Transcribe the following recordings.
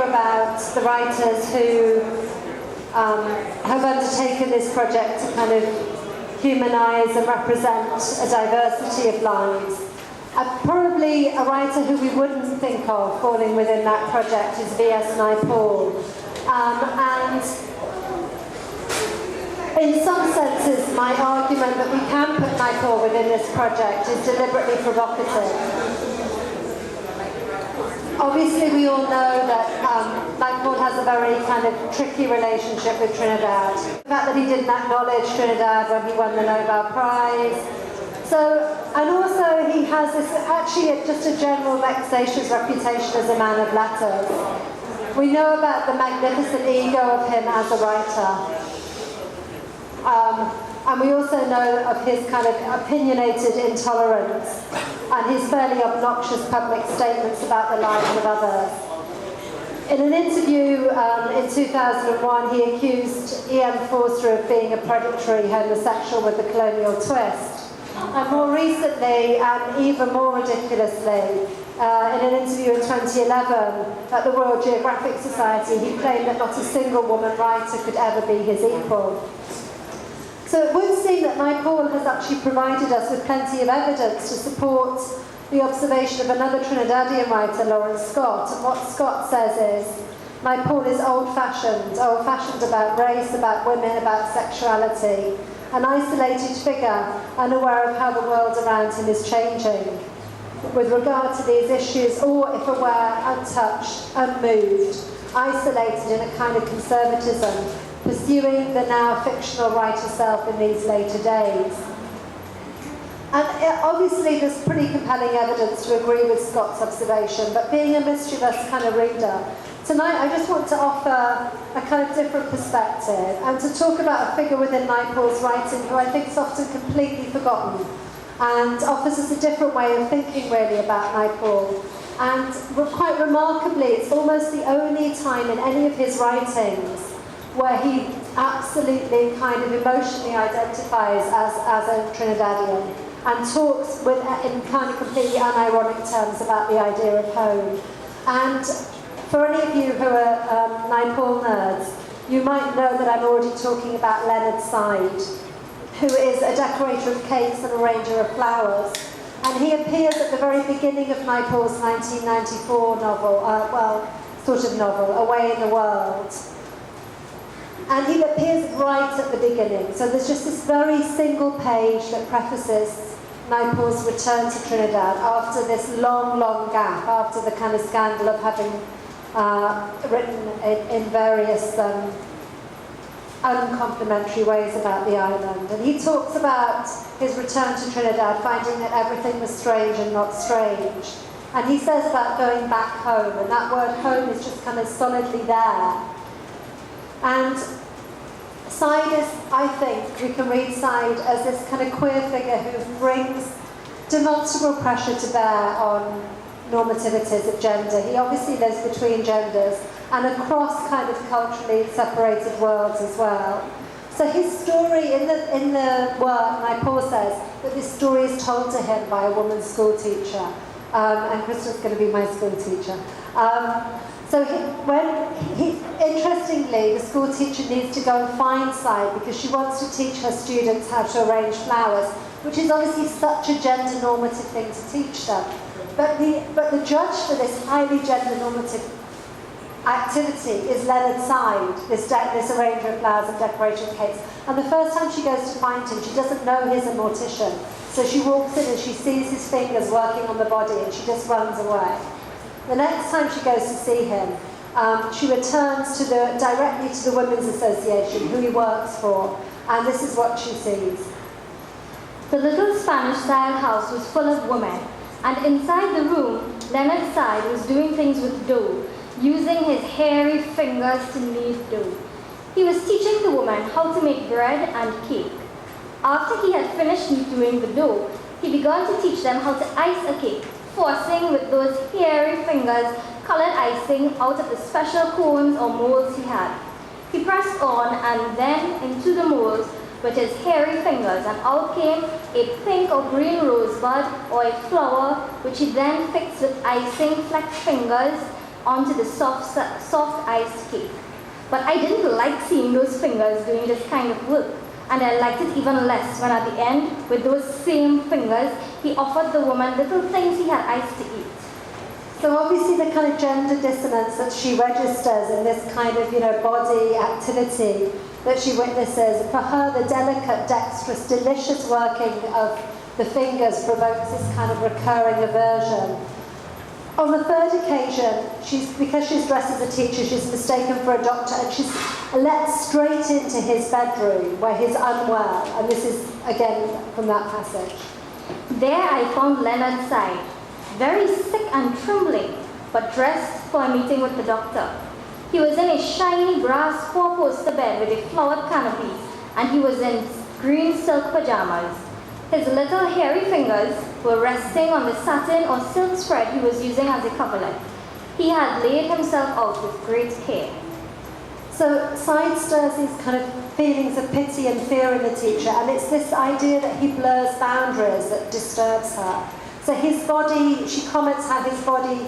about the writers who have undertaken this project to kind of humanise and represent a diversity of lives. Probably a writer who we wouldn't think of falling within that project is V.S. Naipaul. And in some senses, my argument that we can put Naipaul within this project is deliberately provocative. Obviously, we all know that Naipaul has a very kind of tricky relationship with Trinidad. The fact that he didn't acknowledge Trinidad when he won the Nobel Prize. And also he has this, actually just a general vexatious reputation as a man of letters. We know about the magnificent ego of him as a writer. And we also know of his kind of opinionated intolerance and his fairly obnoxious public statements about the lives of others. In an interview in 2001, he accused E.M. Forster of being a predatory homosexual with a colonial twist. And more recently, and even more ridiculously, in an interview in 2011 at the Royal Geographic Society, he claimed that not a single woman writer could ever be his equal. So it would seem that Naipaul has actually provided us with plenty of evidence to support the observation of another Trinidadian writer, Lawrence Scott. And what Scott says is, Naipaul is old-fashioned about race, about women, about sexuality, an isolated figure, unaware of how the world around him is changing with regard to these issues, or, if aware, untouched, unmoved, isolated in a kind of conservatism, pursuing the now fictional writer self in these later days. And obviously there's pretty compelling evidence to agree with Scott's observation, but being a mischievous kind of reader, tonight I just want to offer a kind of different perspective and to talk about a figure within Naipaul's writing who I think is often completely forgotten and offers us a different way of thinking really about Naipaul. And quite remarkably, it's almost the only time in any of his writings where he absolutely kind of emotionally identifies as a Trinidadian and talks in kind of completely unironic terms about the idea of home. And for any of you who are Naipaul nerds, you might know that I'm already talking about Leonard Side, who is a decorator of cakes and arranger of flowers. And he appears at the very beginning of Naipaul's 1994 novel, sort of novel, Away in the World. And he appears right at the beginning. So there's just this very single page that prefaces Naipaul's return to Trinidad after this long, long gap, after the kind of scandal of having written in various uncomplimentary ways about the island. And he talks about his return to Trinidad, finding that everything was strange and not strange. And he says about going back home, and that word home is just kind of solidly there. And Side is, I think, we can read Side as this kind of queer figure who brings demonstrable pressure to bear on normativities of gender. He obviously lives between genders and across kind of culturally separated worlds as well. So his story, in the work, Naipaul says that this story is told to him by a woman school teacher. And Krystal's going to be my school teacher. Interestingly, the school teacher needs to go and find Side because she wants to teach her students how to arrange flowers, which is obviously such a gender normative thing to teach them. But the judge for this highly gender normative activity is Leonard Side, this arranger of flowers and decorator of cakes. And the first time she goes to find him, she doesn't know he's a mortician. So she walks in and she sees his fingers working on the body and she just runs away. The next time she goes to see him, she returns directly to the Women's Association, who he works for, and this is what she sees. The little Spanish-style house was full of women, and inside the room, Leonard Side was doing things with dough, using his hairy fingers to knead dough. He was teaching the women how to make bread and cake. After he had finished doing the dough, he began to teach them how to ice a cake, forcing with those hairy fingers colored icing out of the special cones or molds he had. He pressed on and then into the molds with his hairy fingers, and out came a pink or green rosebud or a flower, which he then fixed with icing flecked fingers onto the soft iced cake. But I didn't like seeing those fingers doing this kind of work, and I liked it even less when at the end, with those same fingers, he offered the woman little things he had ice to eat. So obviously the kind of gender dissonance that she registers in this kind of, body activity that she witnesses, for her the delicate, dexterous, delicious working of the fingers provokes this kind of recurring aversion. On the third occasion, because she's dressed as a teacher, she's mistaken for a doctor, and she's let straight into his bedroom where he's unwell. And this is, again, from that passage. There I found Leonard Side, very sick and trembling, but dressed for a meeting with the doctor. He was in a shiny brass four-poster bed with a flowered canopy, and he was in green silk pajamas. His little hairy fingers were resting on the satin or silk spread he was using as a coverlet. He had laid himself out with great care. So Side stirs these kind of feelings of pity and fear in the teacher, and it's this idea that he blurs boundaries that disturbs her. So his body, she comments how his body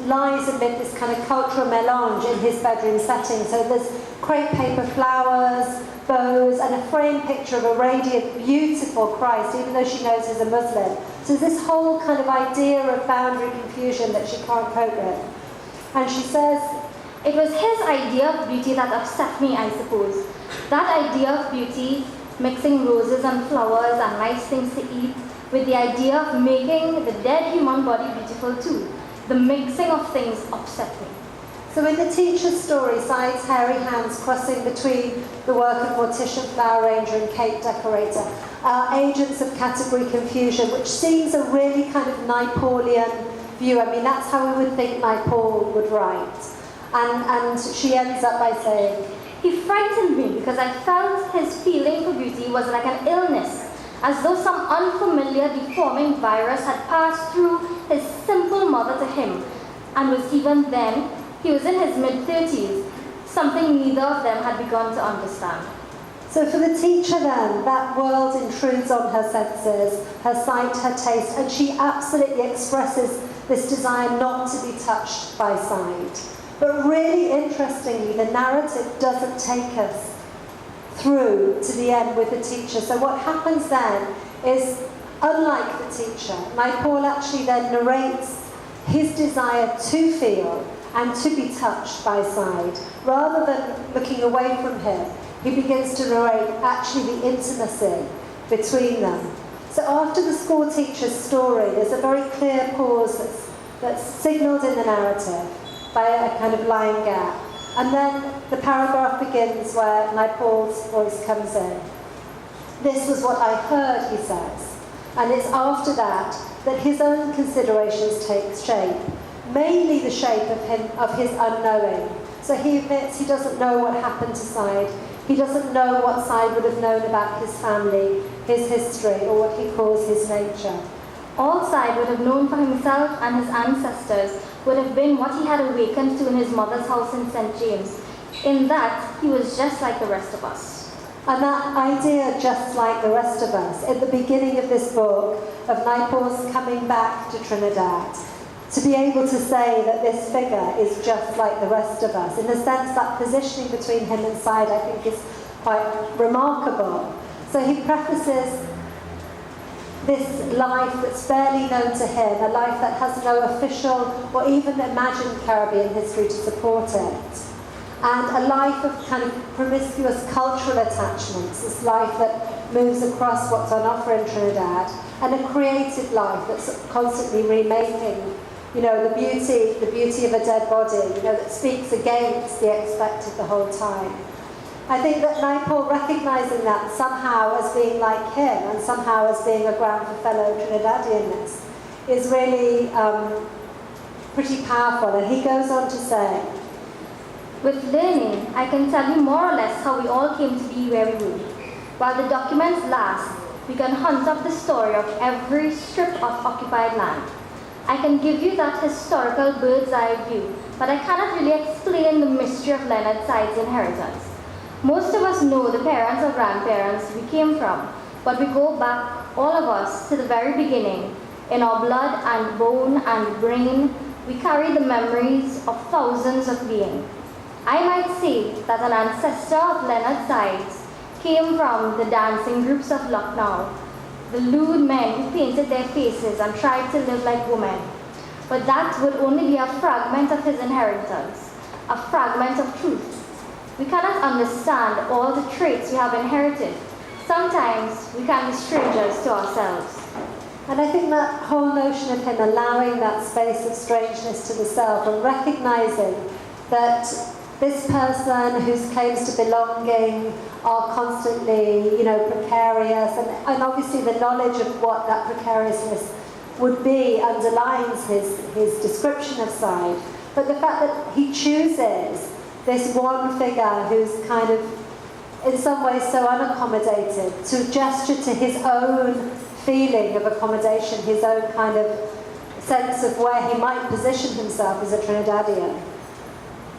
lies amid this kind of cultural melange in his bedroom setting. So there's crepe paper flowers, bows, and a framed picture of a radiant, beautiful Christ, even though she knows he's a Muslim. So this whole kind of idea of boundary confusion that she can't cope with. And she says, it was his idea of beauty that upset me, I suppose. That idea of beauty, mixing roses and flowers and nice things to eat, with the idea of making the dead human body beautiful too. The mixing of things upset me. So in the teacher's story, Side's hairy hands crossing between the work of mortician, flower arranger and cake decorator are agents of category confusion, which seems a really kind of Naipaulian view. I mean, that's how we would think Naipaul would write. And she ends up by saying, he frightened me because I felt his feeling for beauty was like an illness, as though some unfamiliar deforming virus had passed through his simple mother to him, and was even then, he was in his mid-30s, something neither of them had begun to understand. So for the teacher then, that world intrudes on her senses, her sight, her taste, and she absolutely expresses this desire not to be touched by sight. But really interestingly, the narrative doesn't take us through to the end with the teacher. So what happens then is, unlike the teacher, Naipaul actually then narrates his desire to feel and to be touched by Side. Rather than looking away from him, he begins to narrate actually the intimacy between them. So after the school teacher's story, there's a very clear pause that's signalled in the narrative by a kind of line gap. And then the paragraph begins where Naipaul's voice comes in. This was what I heard, he says. And it's after that his own considerations take shape, mainly the shape of his unknowing. So he admits he doesn't know what happened to Side. He doesn't know what Side would have known about his family, his history, or what he calls his nature. All Side would have known for himself and his ancestors would have been what he had awakened to in his mother's house in St. James, in that he was just like the rest of us. And that idea, just like the rest of us, at the beginning of this book, of Naipaul's coming back to Trinidad, to be able to say that this figure is just like the rest of us, in the sense that positioning between him and Side, I think, is quite remarkable. So he prefaces this life that's barely known to him, a life that has no official or even imagined Caribbean history to support it. And a life of kind of promiscuous cultural attachments, this life that moves across what's on offer in Trinidad, and a creative life that's constantly remaking, the beauty of a dead body, that speaks against the expected the whole time. I think that Naipaul, recognising that somehow as being like him and somehow as being a ground for fellow Trinidadianness, is really pretty powerful. And he goes on to say, with learning, I can tell you more or less how we all came to be where we were. While the documents last, we can hunt up the story of every strip of occupied land. I can give you that historical bird's eye view, but I cannot really explain the mystery of Leonard Side's inheritance. Most of us know the parents or grandparents we came from, but we go back, all of us, to the very beginning, in our blood and bone and brain, we carry the memories of thousands of beings. I might say that an ancestor of Leonard Side's came from the dancing groups of Lucknow, the lewd men who painted their faces and tried to live like women. But that would only be a fragment of his inheritance, a fragment of truth. We cannot understand all the traits we have inherited. Sometimes we can be strangers to ourselves. And I think that whole notion of him allowing that space of strangeness to the self and recognizing that this person whose claims to belonging are constantly, precarious, and obviously the knowledge of what that precariousness would be underlines his description of Side. But the fact that he chooses this one figure who's kind of, in some ways, so unaccommodated, to gesture to his own feeling of accommodation, his own kind of sense of where he might position himself as a Trinidadian.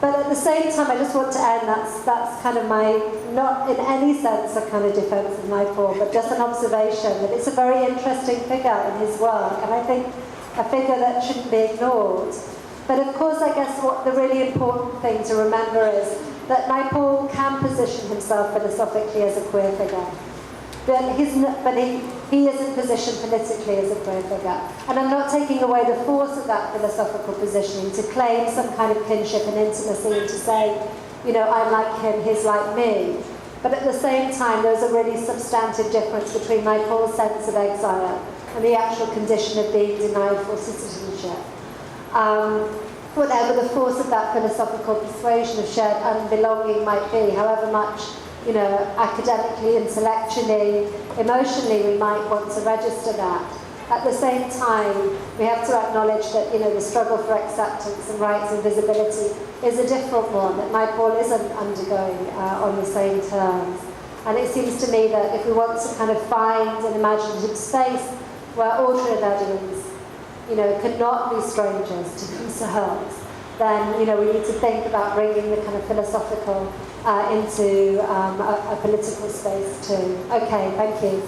But at the same time, I just want to end, that's kind of my, not in any sense a kind of defense of Naipaul, but just an observation that it's a very interesting figure in his work, and I think a figure that shouldn't be ignored. But of course, I guess what the really important thing to remember is that Naipaul can position himself philosophically as a queer figure. But he isn't positioned politically as a queer figure. And I'm not taking away the force of that philosophical positioning to claim some kind of kinship and intimacy and to say, I'm like him, he's like me. But at the same time, there's a really substantive difference between Naipaul's sense of exile and the actual condition of being denied for citizenship. Whatever the force of that philosophical persuasion of shared unbelonging might be, however much academically, intellectually, emotionally we might want to register that. At the same time, we have to acknowledge that the struggle for acceptance and rights and visibility is a different one, that Naipaul isn't undergoing on the same terms. And it seems to me that if we want to kind of find an imaginative space where all Trinidadians cannot be strangers to themselves, then we need to think about bringing the kind of philosophical into a political space too. Okay, thank you.